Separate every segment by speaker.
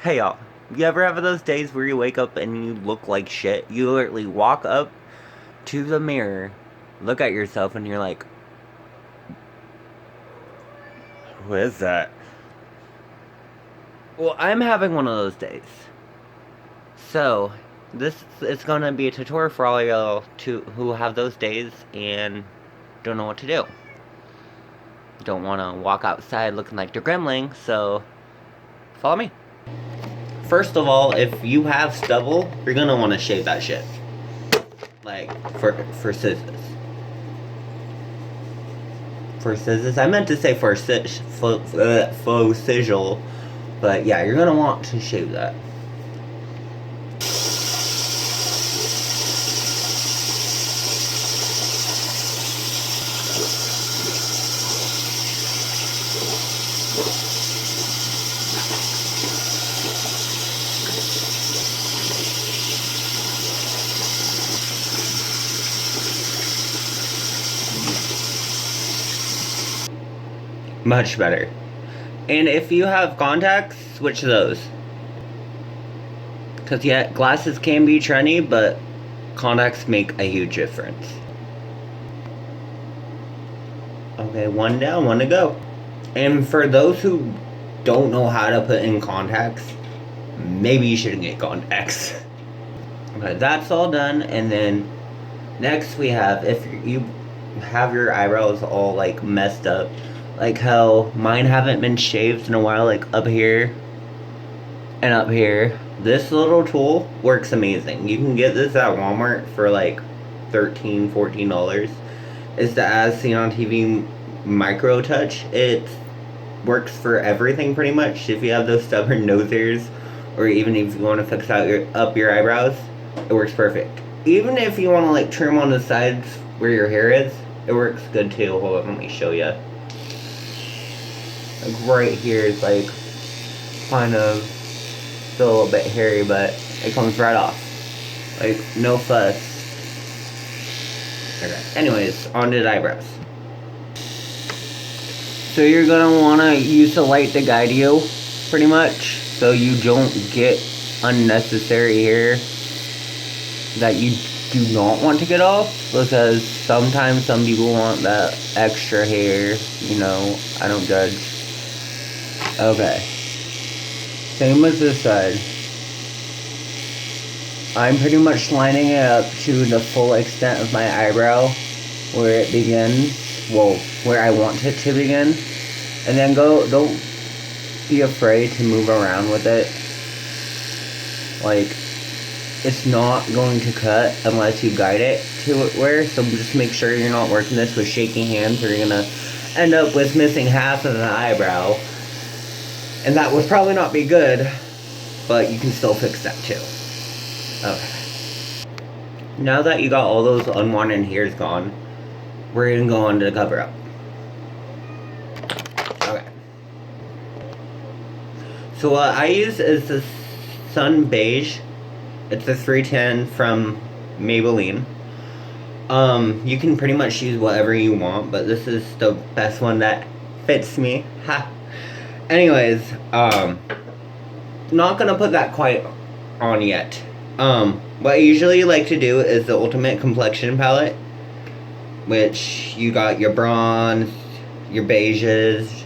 Speaker 1: Hey y'all, you ever have those days where you wake up and you look like shit? You literally walk up to the mirror, look at yourself, and you're like, who is that? Well, I'm having one of those days. So, this is gonna be a tutorial for all y'all who have those days and don't know what to do. Don't wanna walk outside looking like the gremlin, so follow me. First of all, if you have stubble, you're gonna wanna shave that shit. Like, for scissors. For scissors? I meant to say for faux sigil, but yeah, you're gonna want to shave that. Much better. And if you have contacts, switch those. Because yeah, glasses can be trendy, but contacts make a huge difference. Okay, one down, one to go. And for those who don't know how to put in contacts, maybe you shouldn't get contacts. Okay, that's all done, and then next we have, if you have your eyebrows all like messed up, like how mine haven't been shaved in a while, like up here and up here, this little tool works amazing. You can get this at Walmart for like $13-14. It's the As Seen on TV Micro Touch. It works for everything pretty much. If you have those stubborn nose hairs, or even if you want to fix out your eyebrows, it works perfect. Even if you want to like trim on the sides where your hair is, it works good too. Hold on, let me show you. Like right here is like kind of still a little bit hairy, but it comes right off. Like no fuss. Okay. Anyways, on to the eyebrows. So you're gonna wanna use the light to guide you, pretty much, so you don't get unnecessary hair that you do not want to get off, because sometimes some people want that extra hair, you know, I don't judge. Okay. Same as this side. I'm pretty much lining it up to the full extent of my eyebrow, where it begins, well, where I want it to begin. And then don't be afraid to move around with it. Like, it's not going to cut unless you guide it to where, so just make sure you're not working this with shaky hands, or you're gonna end up with missing half of the eyebrow. And that would probably not be good, but you can still fix that too. Okay. Now that you got all those unwanted hairs gone, we're gonna go on to the cover up. Okay. So what I use is the Sun Beige. It's a 310 from Maybelline. You can pretty much use whatever you want, but this is the best one that fits me. Ha. Anyways, not gonna put that quite on yet. What I usually like to do is the Ultimate Complexion palette, which you got your bronze, your beiges,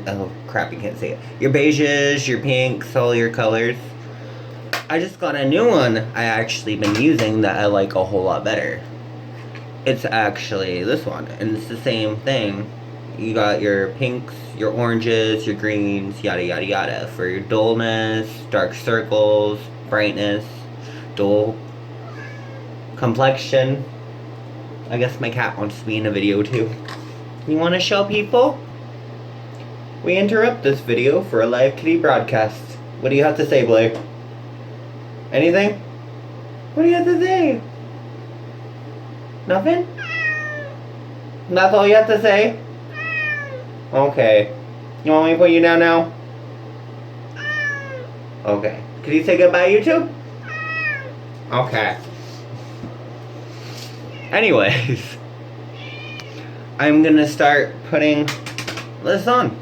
Speaker 1: oh crap, you can't see it. Your beiges, your pinks, all your colors. I just got a new one I actually been using that I like a whole lot better. It's actually this one, and it's the same thing. You got your pinks, your oranges, your greens, yada yada yada, for your dullness, dark circles, brightness, dull complexion. I guess my cat wants to be in a video too. You want to show people? We interrupt this video for a live kitty broadcast. What do you have to say, Blake? Anything? What do you have to say? Nothing? That's all you have to say? Okay. You want me to put you down now? Okay. Can you say goodbye, YouTube? Okay. Anyways, I'm gonna start putting this on.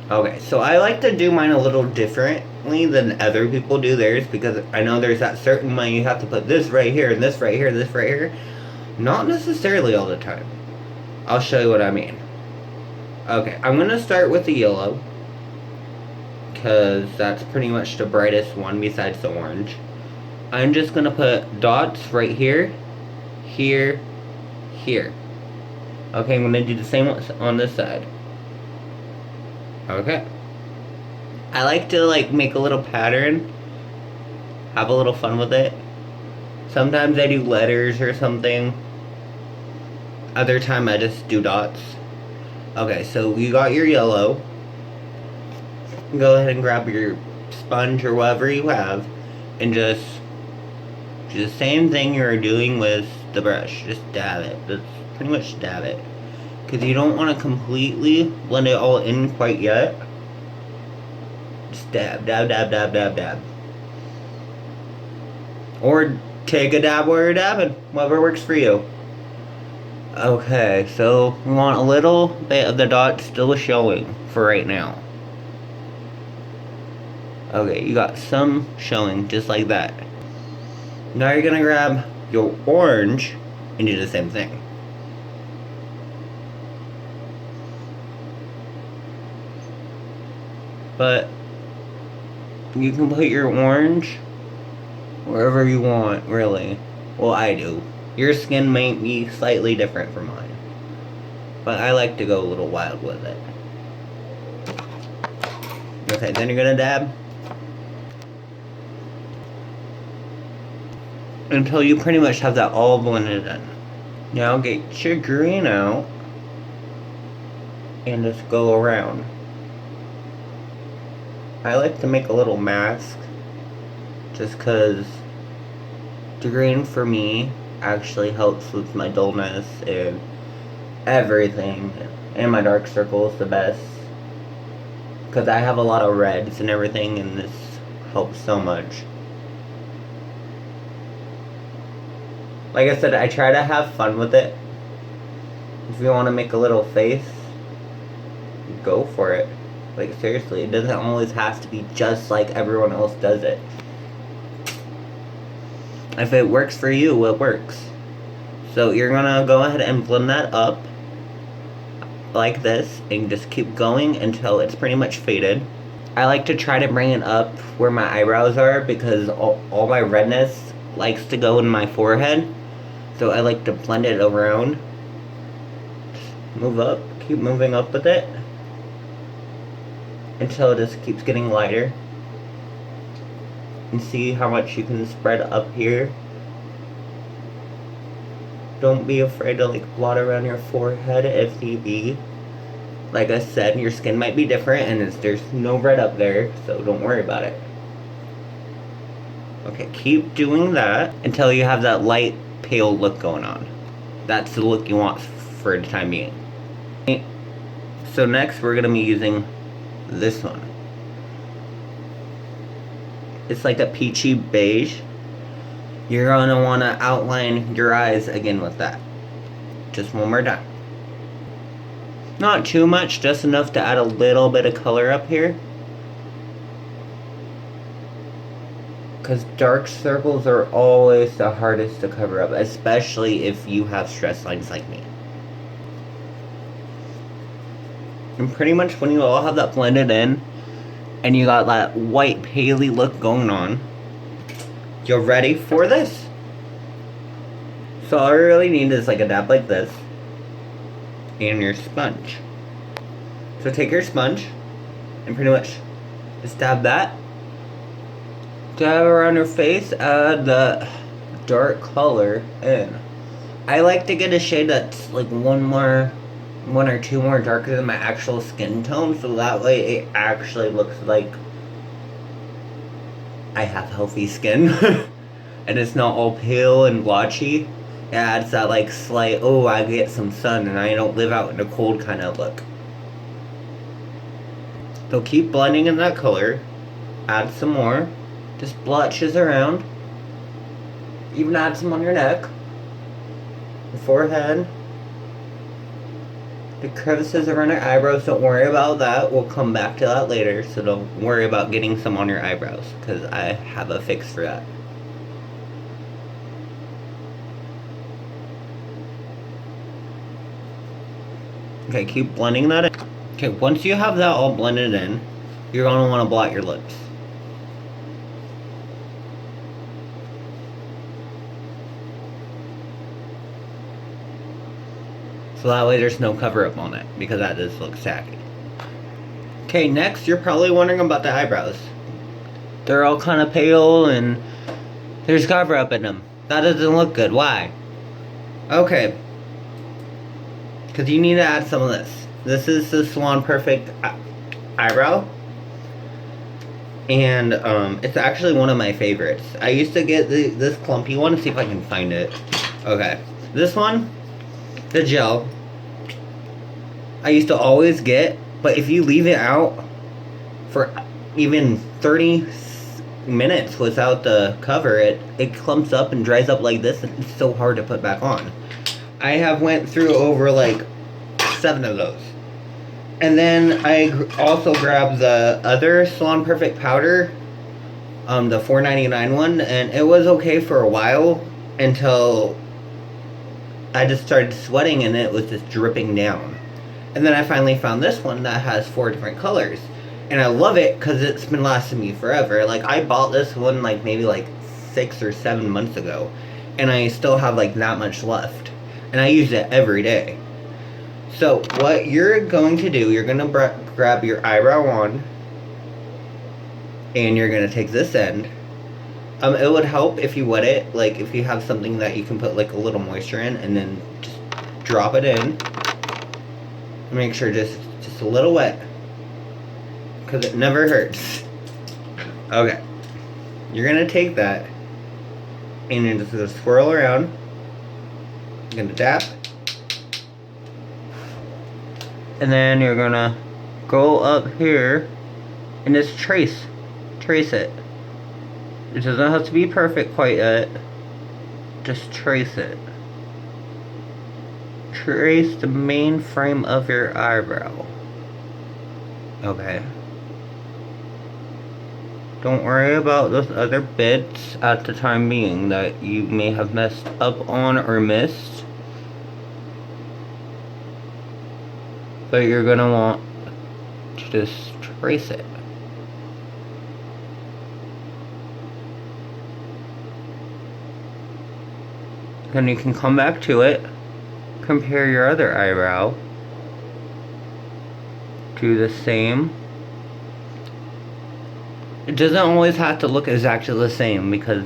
Speaker 1: Okay, so I like to do mine a little different differently than other people do theirs, because I know there's that certain way you have to put this right here and this right here, this right here. Not necessarily all the time. I'll show you what I mean. Okay, I'm gonna start with the yellow, because that's pretty much the brightest one besides the orange. I'm just gonna put dots right here, here, here. Okay, I'm gonna do the same on this side. Okay. I like to make a little pattern, have a little fun with it. Sometimes I do letters or something. Other time I just do dots. Okay, so you got your yellow. Go ahead and grab your sponge or whatever you have, and just do the same thing you're doing with the brush. Just dab it. Just pretty much dab it, because you don't want to completely blend it all in quite yet. Just dab, dab, dab, dab, dab, dab. Or take a dab while you're dabbing, whatever works for you. Okay, so we want a little bit of the dot still showing for right now. Okay, you got some showing just like that. Now you're gonna grab your orange and do the same thing. But you can put your orange wherever you want, really. Well, I do. Your skin might be slightly different from mine, but I like to go a little wild with it. Okay, then you're gonna dab until you pretty much have that all blended in. Now get your green out and just go around. I like to make a little mask just because the green for me actually helps with my dullness and everything, and my dark circles the best, because I have a lot of reds and everything, and this helps so much. Like I said, I try to have fun with it. If you want to make a little face, go for it. Like, seriously, it doesn't always have to be just like everyone else does it. If it works for you, it works. So you're gonna go ahead and blend that up like this, and just keep going until it's pretty much faded. I like to try to bring it up where my eyebrows are, because all my redness likes to go in my forehead. So I like to blend it around. Move up, keep moving up with it until it just keeps getting lighter. And see how much you can spread up here. Don't be afraid to blot around your forehead if need be. Like I said, your skin might be different, and there's no red up there, so don't worry about it. Okay, keep doing that until you have that light pale look going on. That's the look you want for the time being. So next we're gonna be using this one. It's like a peachy beige. You're gonna wanna outline your eyes again with that. Just one more time. Not too much, just enough to add a little bit of color up here. Because dark circles are always the hardest to cover up, especially if you have stress lines like me. And pretty much when you all have that blended in, and you got that white paley look going on, you're ready for this. So all you really need is a dab like this, and your sponge. So take your sponge, and pretty much just dab that. Dab around your face, add the dark color in. I like to get a shade that's one or two more darker than my actual skin tone, so that way it actually looks like I have healthy skin. And it's not all pale and blotchy. It adds that slight, oh, I get some sun and I don't live out in the cold kind of look. So keep blending in that color. Add some more. Just blotches around. Even add some on your neck, your forehead. The crevices around our eyebrows, don't worry about that. We'll come back to that later, so don't worry about getting some on your eyebrows, because I have a fix for that. Okay, keep blending that in. Okay, once you have that all blended in, you're going to want to blot your lips. So that way there's no cover up on it, because that does look tacky. Okay, next you're probably wondering about the eyebrows. They're all kind of pale and there's cover up in them. That doesn't look good. Why? Okay. Because you need to add some of this. This is the Salon Perfect eyebrow. And it's actually one of my favorites. I used to get this clumpy one. See if I can find it. Okay. This one, the gel, I used to always get, but if you leave it out for even 30 minutes without the cover, it clumps up and dries up like this, and it's so hard to put back on. I have went through over like 7 of those. And then I also grabbed the other Salon Perfect powder, the $4.99 one, and it was okay for a while until I just started sweating and it was just dripping down. And then I finally found this one that has 4 different colors. And I love it because it's been lasting me forever. Like, I bought this one like maybe like 6 or 7 months ago. And I still have like that much left. And I use it every day. So what you're going to do, you're going to grab your eyebrow wand. And you're going to take this end. It would help if you wet it. Like if you have something that you can put like a little moisture in. And then just drop it in. Make sure just a little wet. Because it never hurts. Okay. You're going to take that. And you're just going to swirl around. You're going to dab. And then you're going to go up here. And just trace. Trace it. It doesn't have to be perfect quite yet. Just trace it. Trace the main frame of your eyebrow. Okay. Don't worry about those other bits at the time being that you may have messed up on or missed. But you're gonna want to just trace it. Then you can come back to it. Compare your other eyebrow to the same. It doesn't always have to look exactly the same because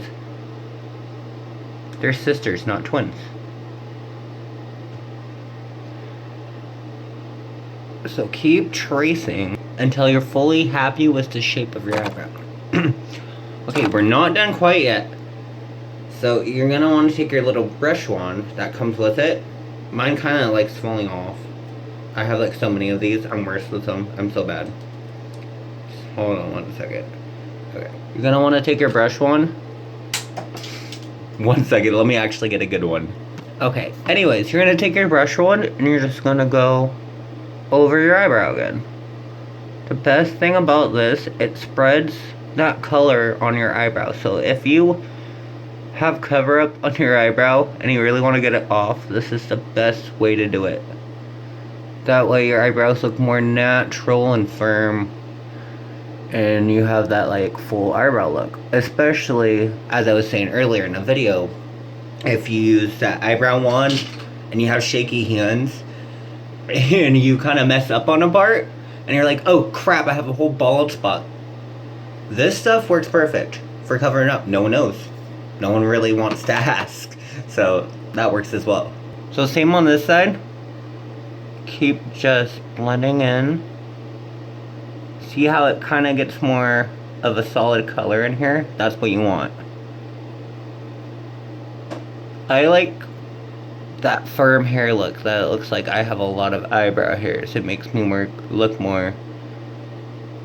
Speaker 1: they're sisters, not twins. So keep tracing until you're fully happy with the shape of your eyebrow. Okay, we're not done quite yet. So you're gonna want to take your little brush wand that comes with it. Mine kind of likes falling off. I have like so many of these. I'm worse with them. I'm so bad. Just hold on 1 second. Okay. You're gonna want to take your brush wand. 1 second. Let me actually get a good one. Okay. Anyways, you're gonna take your brush wand and you're just gonna go over your eyebrow again. The best thing about this, it spreads that color on your eyebrow. So if you have cover up on your eyebrow and you really want to get it off, this is the best way to do it. That way your eyebrows look more natural and firm and you have that like full eyebrow look. Especially, as I was saying earlier in the video, if you use that eyebrow wand and you have shaky hands and you kind of mess up on a part and you're like, oh crap, I have a whole bald spot. This stuff works perfect for covering up. No one knows. No one really wants to ask. So that works as well. So same on this side. Keep just blending in. See how it kind of gets more of a solid color in here? That's what you want. I like that firm hair look. That it looks like I have a lot of eyebrow hairs. It makes me look more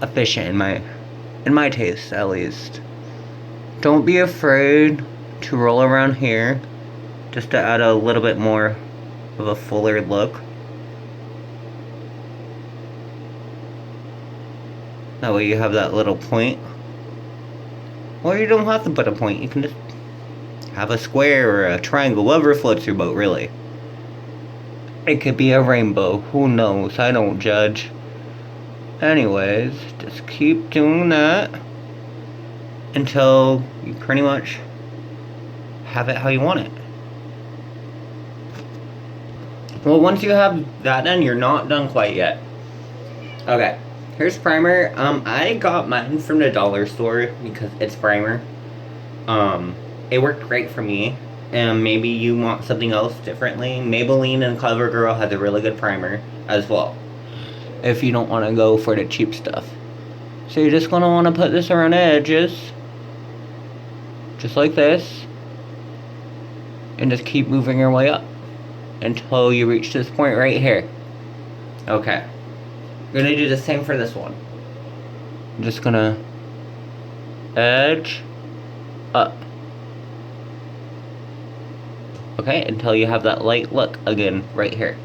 Speaker 1: efficient in my taste, at least. Don't be afraid to roll around here just to add a little bit more of a fuller look. That way you have that little point. Or you don't have to put a point, you can just have a square or a triangle, whatever floats your boat, really. It could be a rainbow, who knows, I don't judge. Anyways, just keep doing that until you pretty much have it how you want it. Well, once you have that done, you're not done quite yet. Okay, here's primer. I got mine from the dollar store because it's primer. It worked great for me. And maybe you want something else differently. Maybelline and CoverGirl has a really good primer as well, if you don't want to go for the cheap stuff. So you're just going to want to put this around the edges, just like this, and just keep moving your way up until you reach this point right here. Okay, I'm going to do the same for this one. I'm just going to edge up. Okay, until you have that light look again right here.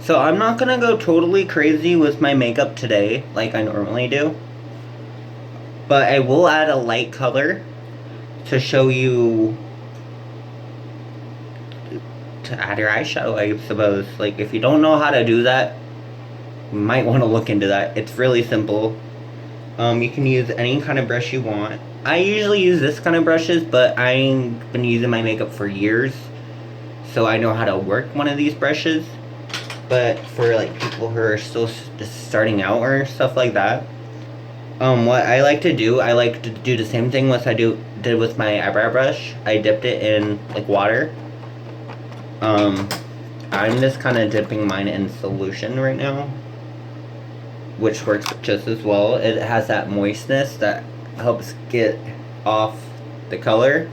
Speaker 1: So I'm not gonna go totally crazy with my makeup today like I normally do, but I will add a light color to show you, to add your eyeshadow, I suppose. Like, if you don't know how to do that, you might want to look into that. It's really simple. You can use any kind of brush you want. I usually use this kind of brushes, but I've been using my makeup for years, so I know how to work one of these brushes. But for like people who are still just starting out or stuff like that, what I like to do the same thing as I did with my eyebrow brush. I dipped it in like water. I'm just kind of dipping mine in solution right now, which works just as well. It has that moistness that helps get off the color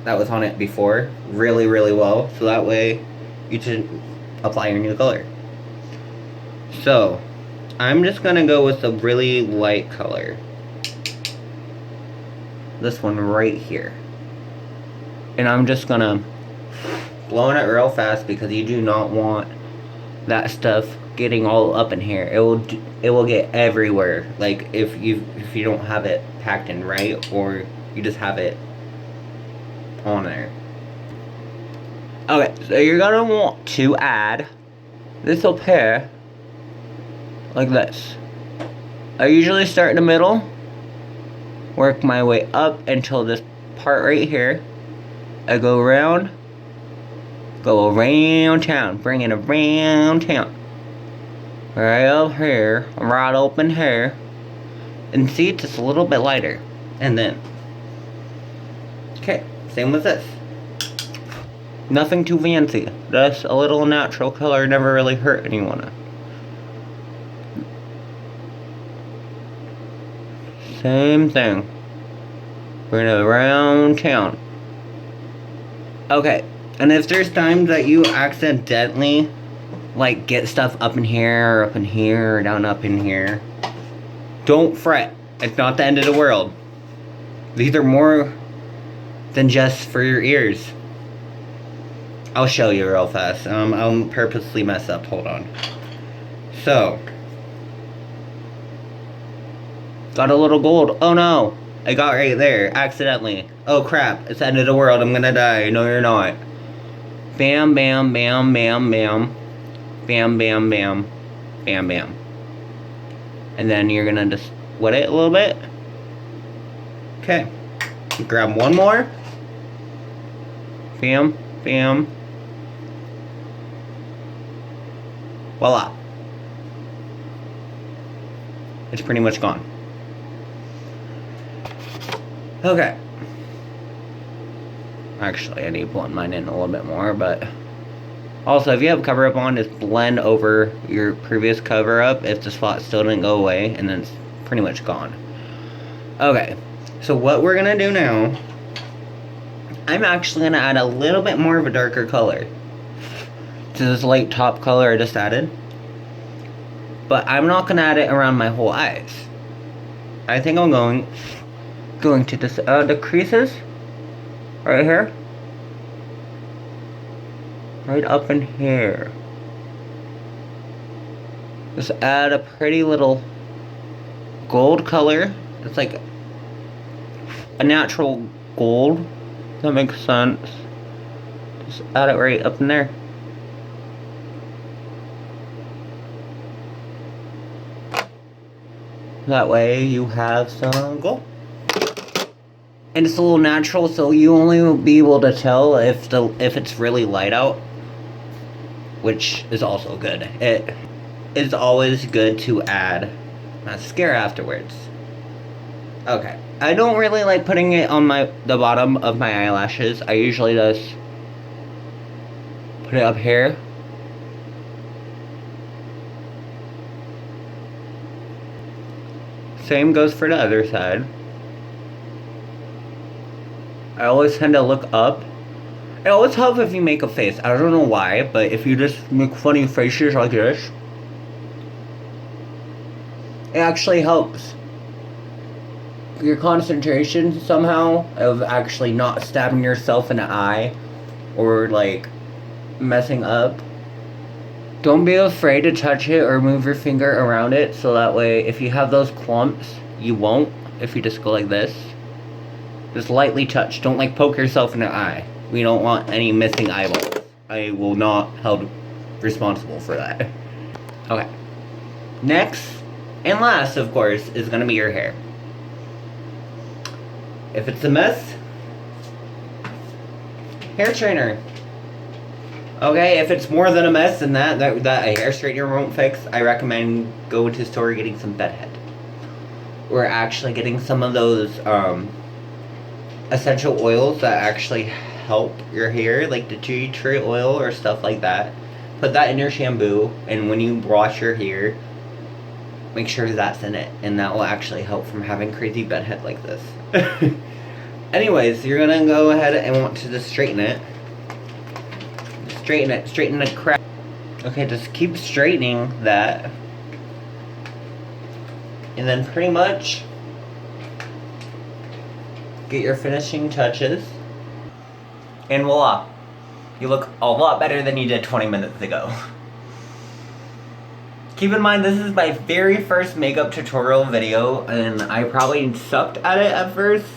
Speaker 1: that was on it before really, really well. So that way you can apply your new color. So I'm just gonna go with a really light color. This one right here. And I'm just gonna blow on it real fast because you do not want that stuff getting all up in here. It will get everywhere. Like if you don't have it packed in right, or you just have it on there. Okay, so you're gonna want to add this up here like this. I usually start in the middle, work my way up until this part right here. I go around town, bring it around town. Right up here, right open here, and see, it's just a little bit lighter. And then, okay, same with this. Nothing too fancy, just a little natural color, never really hurt anyone. Same thing, bring it around town. Okay, and if there's times that you accidentally like get stuff up in here, or up in here, or down up in here, don't fret. It's not the end of the world. These are more than just for your ears. I'll show you real fast. I'll purposely mess up. Hold on. So, got a little gold. Oh no, I got right there accidentally. Oh crap, it's the end of the world. I'm gonna die. No, you're not. Bam, bam, bam, bam, bam. Bam, bam, bam, bam, bam. And then you're gonna just wet it a little bit. Okay. Grab one more. Bam, bam. Voila. It's pretty much gone. Okay. Actually, I need to blend mine in a little bit more, but also, if you have cover up on, just blend over your previous cover up if the spot still didn't go away, and then it's pretty much gone. Okay, so what we're gonna do now, I'm actually gonna add a little bit more of a darker color to this light top color I just added, but I'm not gonna add it around my whole eyes. I think I'm going to this, the creases right here. Right up in here. Just add a pretty little gold color. It's like a natural gold. That makes sense. Just add it right up in there. That way you have some gold. And it's a little natural, so you only will be able to tell if it's really light out, which is also good. It is always good to add mascara afterwards. Okay, I don't really like putting it on the bottom of my eyelashes. I usually just put it up here. Same goes for the other side. I always tend to look up. It always helps if you make a face. I don't know why, but if you just make funny faces like this, it actually helps your concentration somehow of actually not stabbing yourself in the eye or like messing up. Don't be afraid to touch it or move your finger around it, so that way if you have those clumps, you won't if you just go like this. Just lightly touch. Don't like poke yourself in the eye. We don't want any missing eyeballs. I will not held responsible for that. Okay. Next and last, of course, is going to be your hair. If it's a mess, hair straightener. Okay, if it's more than a mess and that a hair straightener won't fix, I recommend going to the store getting some bedhead. Or actually getting some of those essential oils that actually help your hair, like the tea tree oil or stuff like that. Put that in your shampoo, and when you wash your hair, make sure that's in it, and that will actually help from having crazy bedhead like this. Anyways, you're gonna go ahead and want to just straighten it. Straighten the crap. Okay, just keep straightening that, and then pretty much get your finishing touches, and voila, you look a lot better than you did 20 minutes ago. Keep in mind, this is my very first makeup tutorial video, and I probably sucked at it at first,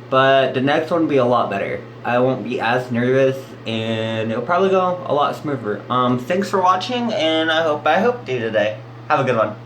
Speaker 1: but the next one will be a lot better. I won't be as nervous, and it'll probably go a lot smoother. Thanks for watching, and I hope you today. Have a good one.